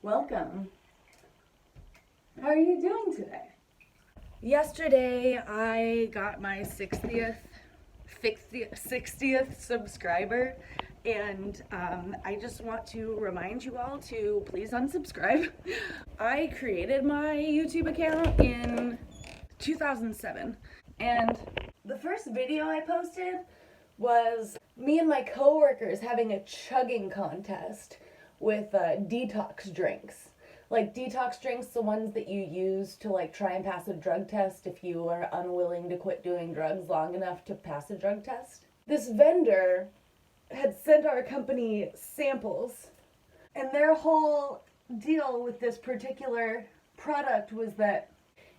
Welcome. How are you doing today? Yesterday, I got my 60th subscriber, and I just want to remind you all to please unsubscribe. I created my YouTube account in 2007, and the first video I posted was me and my coworkers having a chugging contest with detox drinks. Like detox drinks, the ones that you use to like try and pass a drug test if you are unwilling to quit doing drugs long enough to pass a drug test. This vendor had sent our company samples, and their whole deal with this particular product was that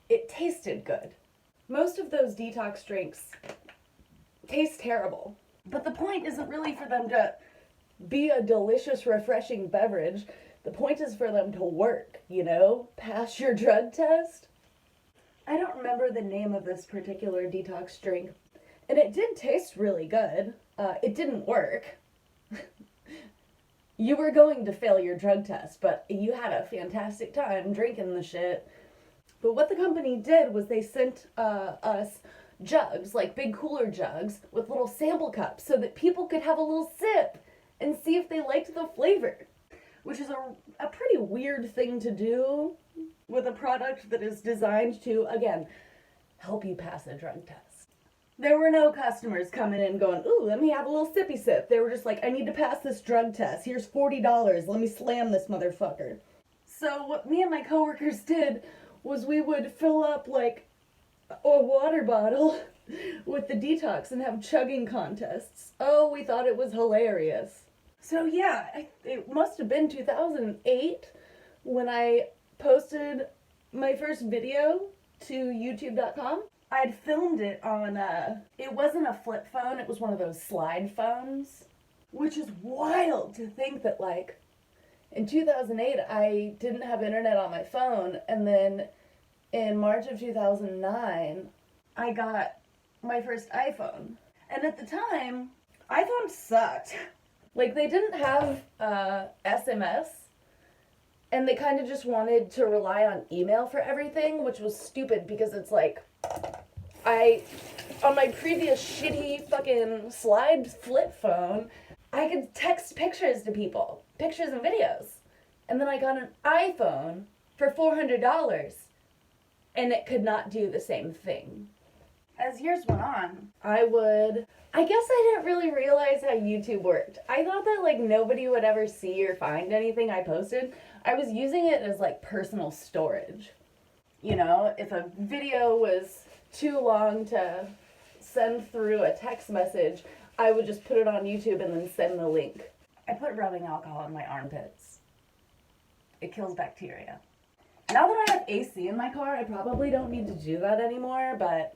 it tasted good. Most of those detox drinks taste terrible, but the point isn't really for them to be a delicious, refreshing beverage. The point is for them to work, pass your drug test. I don't remember the name of this particular detox drink, and it did taste really good. It didn't work. You were going to fail your drug test, but you had a fantastic time drinking the shit. But what the company did was they sent us jugs, like big cooler jugs, with little sample cups so that people could have a little sip and see if they liked the flavor. Which is a pretty weird thing to do with a product that is designed to, again, help you pass a drug test. There were no customers coming in going, ooh, let me have a little sippy sip. They were just like, I need to pass this drug test. Here's $40. Let me slam this motherfucker. So what me and my coworkers did was we would fill up like a water bottle with the detox and have chugging contests. Oh, we thought it was hilarious. So yeah, it must have been 2008 when I posted my first video to youtube.com. I'd filmed it on it wasn't a flip phone, it was one of those slide phones, which is wild to think that like in 2008 I didn't have internet on my phone, and then in March of 2009 I got my first iPhone. And at the time, iPhones sucked. Like, they didn't have SMS, and they kind of just wanted to rely on email for everything, which was stupid because it's like, on my previous shitty fucking slide flip phone, I could text pictures to people, pictures and videos. And then I got an iPhone for $400, and it could not do the same thing. As years went on, I guess I didn't really realize how YouTube worked. I thought that like nobody would ever see or find anything I posted. I was using it as like personal storage. If a video was too long to send through a text message, I would just put it on YouTube and then send the link. I put rubbing alcohol in my armpits. It kills bacteria. Now that I have AC in my car, I probably don't need to do that anymore, but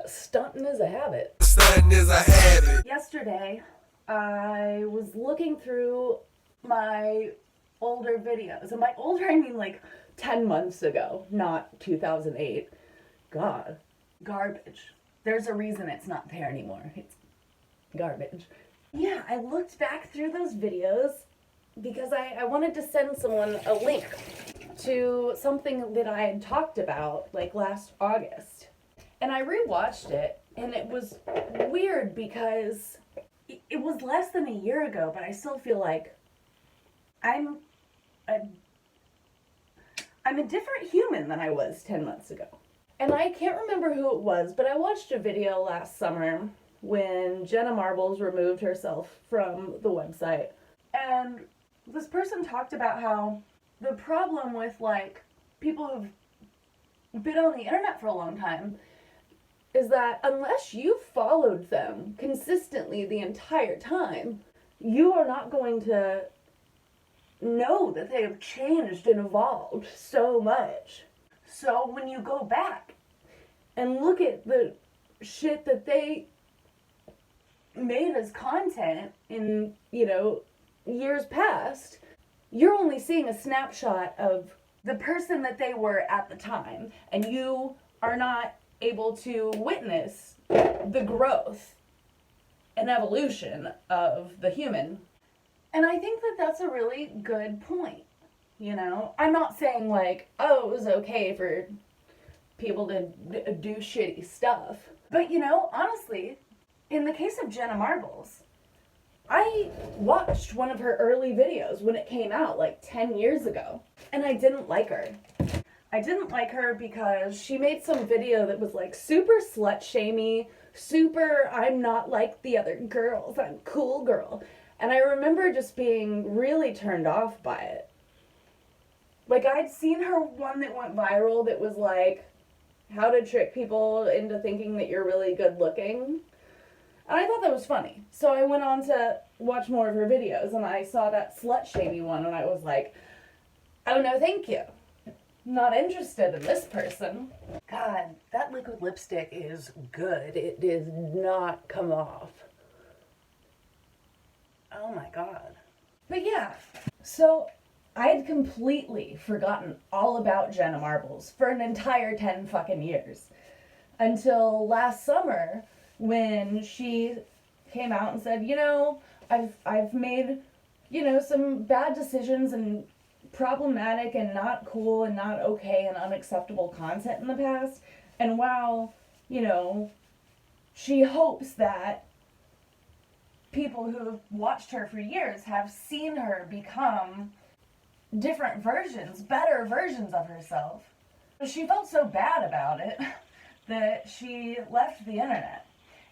stunting is a habit. Stunting is a habit. Yesterday, I was looking through my older videos. And by older, I mean like 10 months ago, not 2008. God. Garbage. There's a reason it's not there anymore. It's garbage. Yeah, I looked back through those videos because I wanted to send someone a link to something that I had talked about like last August. And I rewatched it, and it was weird because it was less than a year ago, but I still feel like I'm a different human than I was 10 months ago. And I can't remember who it was, but I watched a video last summer when Jenna Marbles removed herself from the website. And this person talked about how the problem with like people who've been on the internet for a long time is that unless you followed them consistently the entire time, you are not going to know that they have changed and evolved so much. So when you go back and look at the shit that they made as content in, years past, you're only seeing a snapshot of the person that they were at the time, and you are not able to witness the growth and evolution of the human. And I think that that's a really good point. you know? I'm not saying like, oh, it was okay for people to do shitty stuff. But you know, honestly, in the case of Jenna Marbles, I watched one of her early videos when it came out like 10 years ago, and I didn't like her. I didn't like her because she made some video that was like super slut-shamey, super I'm not like the other girls, I'm cool girl. And I remember just being really turned off by it. Like, I'd seen her one that went viral that was like, how to trick people into thinking that you're really good looking. And I thought that was funny. So I went on to watch more of her videos, and I saw that slut-shamey one, and I was like, oh no, thank you. Not interested in this person. God, that liquid lipstick is good. It does not come off. Oh my God. But yeah, so I had completely forgotten all about Jenna Marbles for an entire 10 fucking years. Until last summer, when she came out and said, you know, I've made, you know, some bad decisions and problematic and not cool and not okay and unacceptable content in the past. And while, you know, she hopes that people who have watched her for years have seen her become different versions, better versions of herself. She felt so bad about it that she left the internet.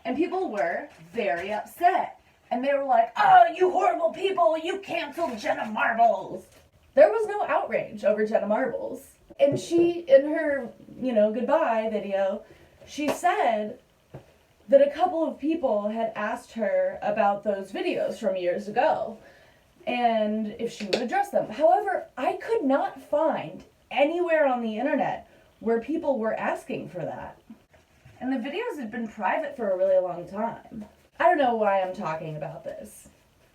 And people were very upset. And they were like, oh, you horrible people, you canceled Jenna Marbles. There was no outrage over Jenna Marbles. And she, in her, you know, goodbye video, she said that a couple of people had asked her about those videos from years ago and if she would address them. However, I could not find anywhere on the internet where people were asking for that. And the videos had been private for a really long time. I don't know why I'm talking about this.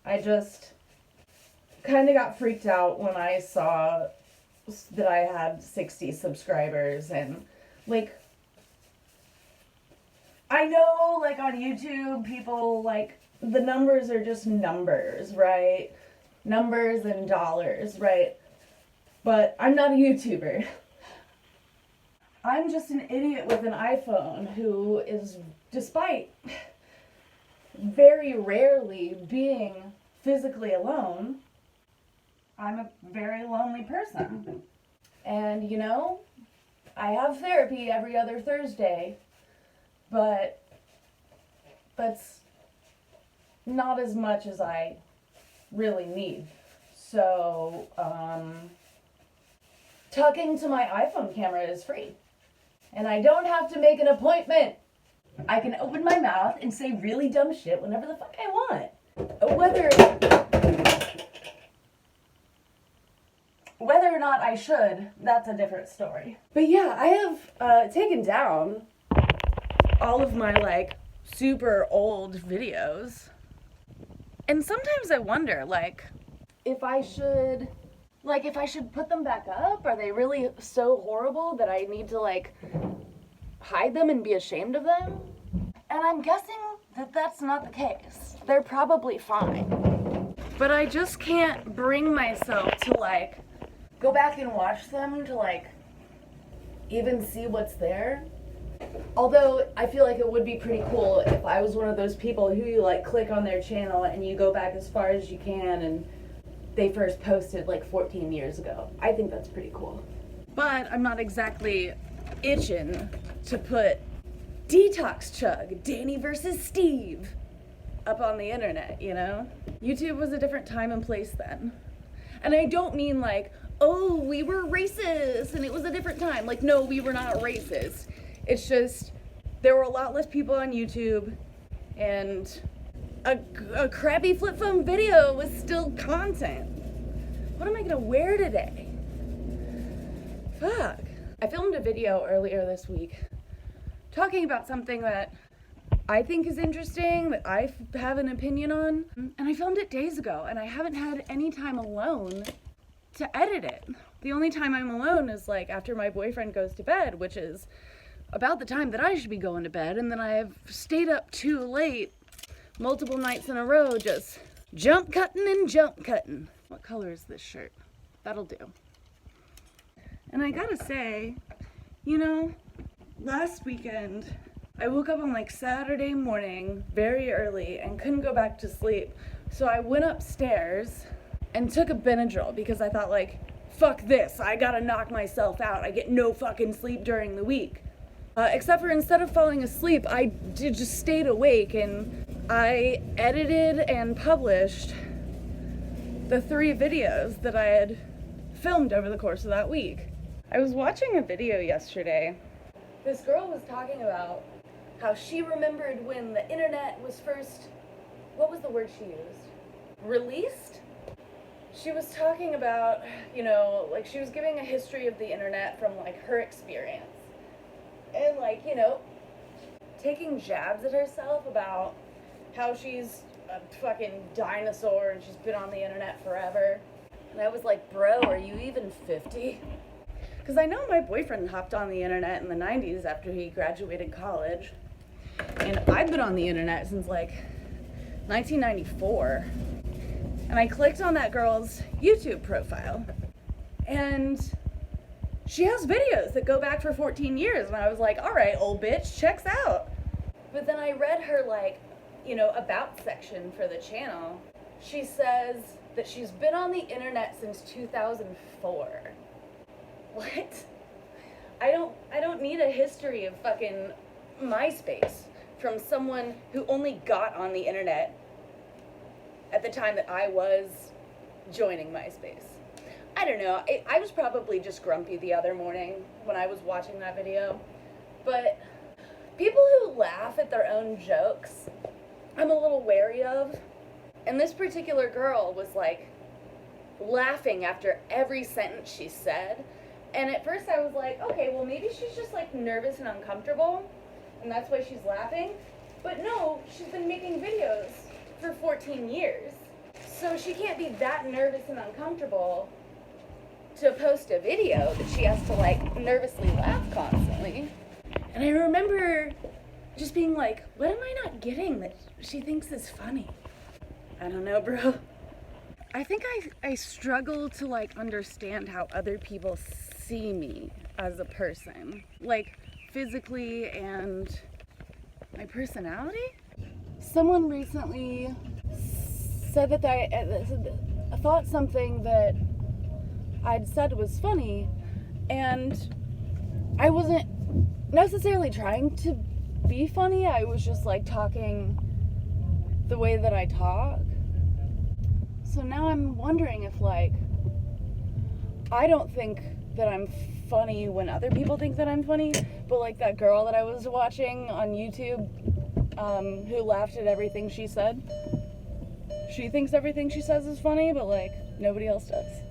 I just kind of got freaked out when I saw that I had 60 subscribers, and like, I know like on YouTube people like the numbers are just numbers, right? Numbers and dollars, right? But I'm not a YouTuber. I'm just an idiot with an iPhone who is, despite very rarely being physically alone, I'm a very lonely person. And, you know, I have therapy every other Thursday, but that's not as much as I really need. So, talking to my iPhone camera is free. And I don't have to make an appointment. I can open my mouth and say really dumb shit whenever the fuck I want. Whether or not I should, that's a different story. But yeah, I have taken down all of my like super old videos. And sometimes I wonder like if I should put them back up. Are they really so horrible that I need to like hide them and be ashamed of them? And I'm guessing that that's not the case. They're probably fine. But I just can't bring myself to like go back and watch them to like even see what's there. Although I feel like it would be pretty cool if I was one of those people who you like click on their channel and you go back as far as you can and they first posted like 14 years ago. I think that's pretty cool. But I'm not exactly itching to put Detox Chug, Danny versus Steve up on the internet, you know? YouTube was a different time and place then. And I don't mean like, oh, we were racist and it was a different time. Like, no, we were not racist. It's just, there were a lot less people on YouTube and a crappy flip phone video was still content. What am I gonna wear today? Fuck. I filmed a video earlier this week talking about something that I think is interesting, that I have an opinion on, and I filmed it days ago, and I haven't had any time alone to edit it. The only time I'm alone is like after my boyfriend goes to bed, which is about the time that I should be going to bed, and then I have stayed up too late multiple nights in a row just jump cutting and jump cutting. What color is this shirt? That'll do. And I gotta say, last weekend, I woke up on like Saturday morning very early and couldn't go back to sleep. So I went upstairs and took a Benadryl because I thought like, fuck this, I gotta knock myself out. I get no fucking sleep during the week. Except for instead of falling asleep, I just stayed awake and I edited and published the 3 videos that I had filmed over the course of that week. I was watching a video yesterday. This girl was talking about how she remembered when the internet was first, what was the word she used? Released? She was talking about, like she was giving a history of the internet from like her experience. And like, taking jabs at herself about how she's a fucking dinosaur and she's been on the internet forever. And I was like, bro, are you even 50? Because I know my boyfriend hopped on the internet in the 90s after he graduated college. And I've been on the internet since like 1994. And I clicked on that girl's YouTube profile. And she has videos that go back for 14 years. And I was like, all right, old bitch, checks out. But then I read her like, about section for the channel. She says that she's been on the internet since 2004. What? I don't need a history of fucking MySpace from someone who only got on the internet at the time that I was joining MySpace. I don't know. I was probably just grumpy the other morning when I was watching that video. But people who laugh at their own jokes, I'm a little wary of. And this particular girl was like laughing after every sentence she said. And at first I was like, okay, well maybe she's just like nervous and uncomfortable and that's why she's laughing. But no, she's been making videos for 14 years. So she can't be that nervous and uncomfortable to post a video that she has to like nervously laugh constantly. And I remember just being like, what am I not getting that she thinks is funny? I don't know, bro. I think I struggle to like understand how other people see me as a person, like physically and my personality. Someone recently said that I thought something that I'd said was funny, and I wasn't necessarily trying to be funny. I was just like talking the way that I talk. So now I'm wondering if like I don't think that I'm funny when other people think that I'm funny, but like that girl that I was watching on YouTube who laughed at everything she said, she thinks everything she says is funny, but like nobody else does.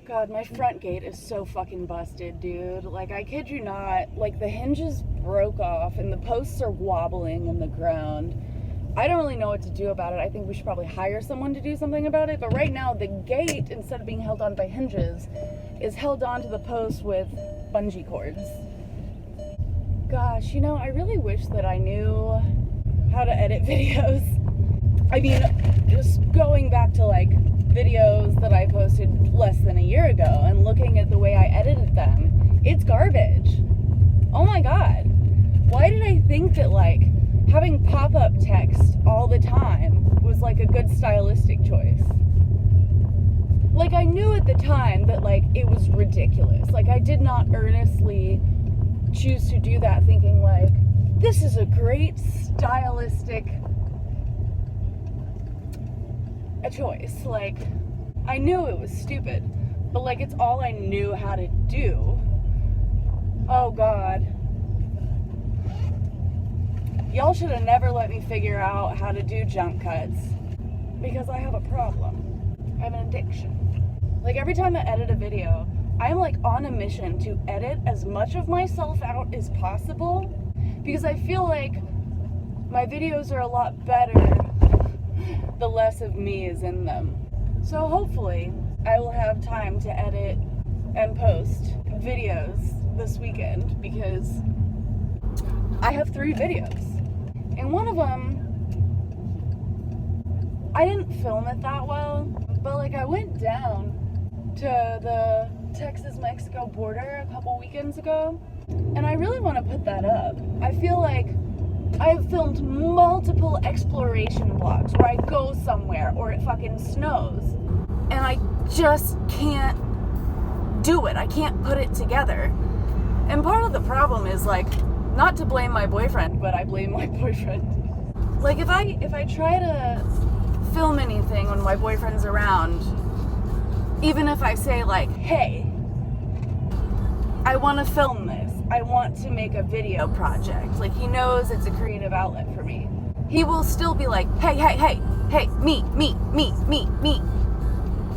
God, my front gate is so fucking busted, dude. Like, I kid you not, like the hinges broke off and the posts are wobbling in the ground. I don't really know what to do about it. I think we should probably hire someone to do something about it. But right now, the gate, instead of being held on by hinges, is held on to the post with bungee cords. Gosh, I really wish that I knew how to edit videos. I mean, just going back to like videos that I posted less than a year ago and looking at the way I edited them, it's garbage. Oh my God. Why did I think that like having pop-up text all the time was like a good stylistic choice? Like I knew at the time that like it was ridiculous. Like I did not earnestly choose to do that thinking like, this is a great stylistic a choice. Like I knew it was stupid, but like it's all I knew how to do. Oh God. Y'all should have never let me figure out how to do jump cuts because I have a problem. I have an addiction. Like every time I edit a video, I'm like on a mission to edit as much of myself out as possible because I feel like my videos are a lot better the less of me is in them. So hopefully I will have time to edit and post videos this weekend because I have 3 videos. And one of them, I didn't film it that well, went down to the Texas-Mexico border a couple weekends ago, and I really want to put that up. I feel like I've filmed multiple exploration vlogs where I go somewhere or it fucking snows, and I just can't do it. I can't put it together. And part of the problem is, like, not to blame my boyfriend, but I blame my boyfriend. Like, if I try to film anything when my boyfriend's around, even if I say, like, hey, I want to film this, I want to make a video project, like, he knows it's a creative outlet for me, he will still be like, hey, me,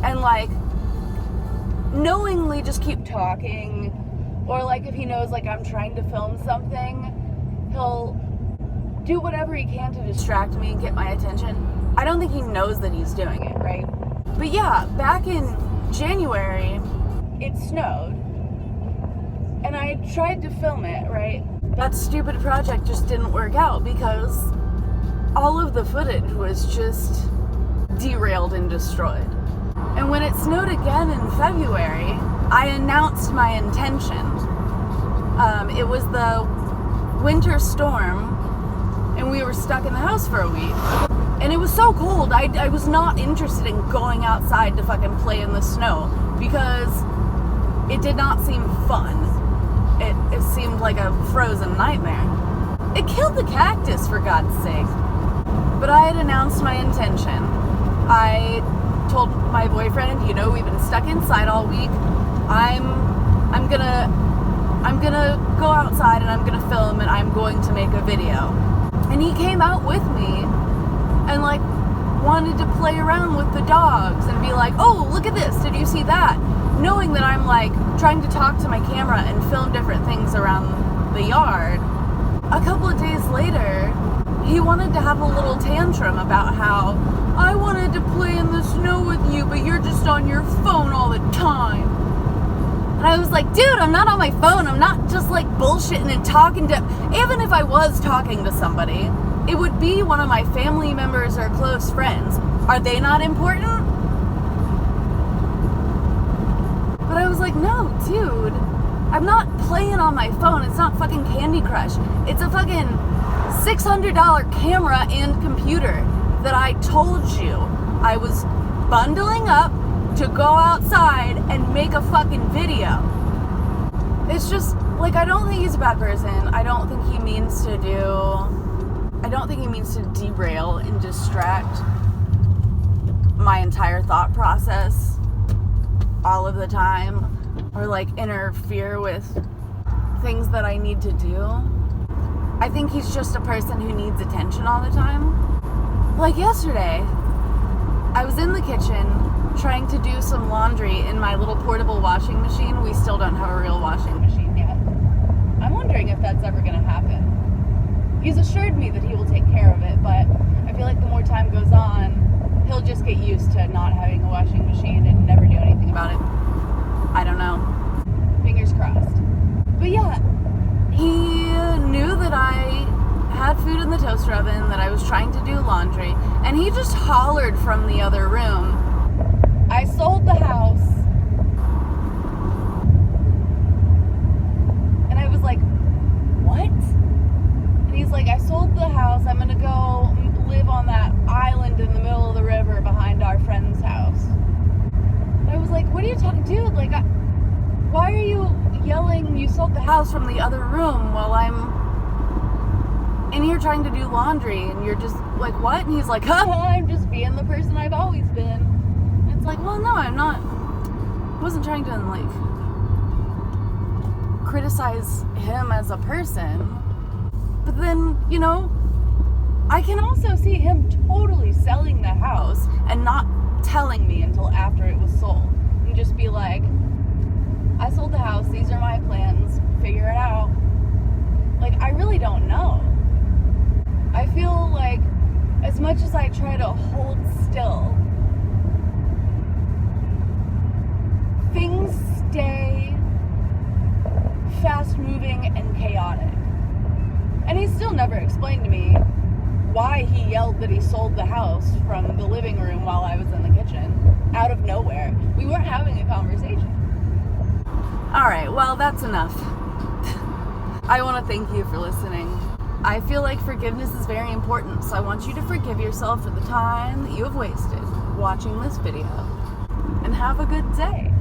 and, like, knowingly just keep talking. Or, like, if he knows, like, I'm trying to film something, he'll do whatever he can to distract me and get my attention. I don't think he knows that he's doing it, right? But yeah, back in January, it snowed, and I tried to film it, right? That stupid project just didn't work out because all of the footage was just derailed and destroyed. And when it snowed again in February, I announced my intention. It was the winter storm, and we were stuck in the house for a week. And it was so cold, I was not interested in going outside to fucking play in the snow because it did not seem fun. It seemed like a frozen nightmare. It killed the cactus, for God's sake. But I had announced my intention. I told my boyfriend, you know, we've been stuck inside all week. I'm gonna go outside and I'm gonna film and I'm going to make a video. And he came out with me and, like, wanted to play around with the dogs and be like, oh, look at this, did you see that? Knowing that I'm, like, trying to talk to my camera and film different things around the yard. A couple of days later, he wanted to have a little tantrum about how I wanted to play in the snow with you, but you're just on your phone all the time. And I was like, dude, I'm not on my phone. I'm not just, like, bullshitting and talking to... Even if I was talking to somebody, it would be one of my family members or close friends. Are they not important? But I was like, no, dude. I'm not playing on my phone. It's not fucking Candy Crush. It's a fucking $600 camera and computer that I told you I was bundling up to go outside and make a fucking video. It's just, like, I don't think he's a bad person. I don't think he means to derail and distract my entire thought process all of the time, or, like, interfere with things that I need to do. I think he's just a person who needs attention all the time. Like yesterday, I was in the kitchen trying to do some laundry in my little portable washing machine. We still don't have a real washing machine yet. I'm wondering if that's ever gonna happen. He's assured me that he will take care of it, but I feel like the more time goes on, he'll just get used to not having a washing machine and never do anything about it. I don't know. Fingers crossed. But yeah, he knew that I had food in the toaster oven, that I was trying to do laundry, and he just hollered from the other room, I sold the house. And I was like, what? And he's like, I sold the house. I'm gonna go live on that island in the middle of the river behind our friend's house. And I was like, what are you talking, dude? Like, why are you yelling you sold the house from the other room while I'm in here trying to do laundry? And you're just like, what? And he's like, I'm just being the person I've always been. And it's like, well, no, I'm not. I wasn't trying to, like, criticize him as a person. But then, you know, I can also see him totally selling the house and not telling me until after it was sold. And just be like, I sold the house, these are my plans, figure it out. Like, I really don't know. I feel like as much as I try to hold still, things stay fast moving and chaotic. And he still never explained to me why he yelled that he sold the house from the living room while I was in the kitchen, out of nowhere. Alright, well, that's enough. I want to thank you for listening. I feel like forgiveness is very important, so I want you to forgive yourself for the time that you have wasted watching this video. And have a good day.